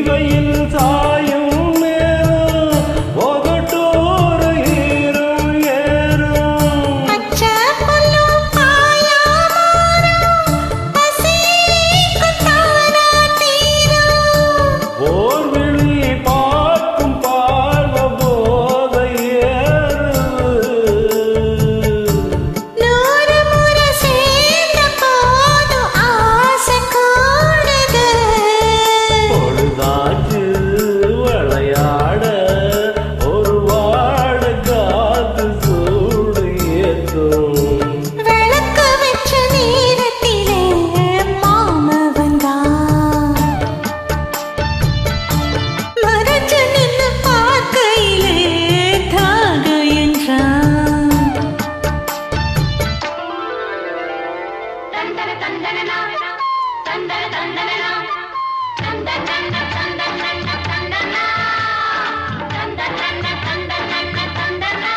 வெயில் சாயும் நேரம் ஒகட்டோர ஈரம் ஏறும் பச்சை புல்லும் பாயாமரம் பசிக்குத்தானா தீரும் ஓர்விழி பார்க்கும் பார்வ போதை ஏறுது நூறு முறை சேர்ந்த போதும் ஆசை கூடுது பொழுதாச்சு விளையாட ஒரு வாட காத்து சூடு ஏத்தும் விளக்கு வச்ச நேரத்திலே மாமா வந்தான் மறைச்சு நின்னு பார்க்கையிலே தாக என்றான் தந்தன தந்தனனா தந்தன தந்தனனா தந்தன தந்தன தந்தன தந்தனா தந்தன தந்தன தந்தன தந்தனா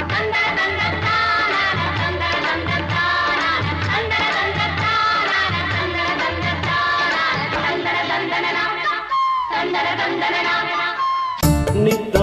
தந்தன தந்தன தானா தந்தன தந்தன தானா தந்தன தந்தன தானா தந்தன தந்தன தானா தந்தன தந்தனனா தந்தன தந்தனனா நித்த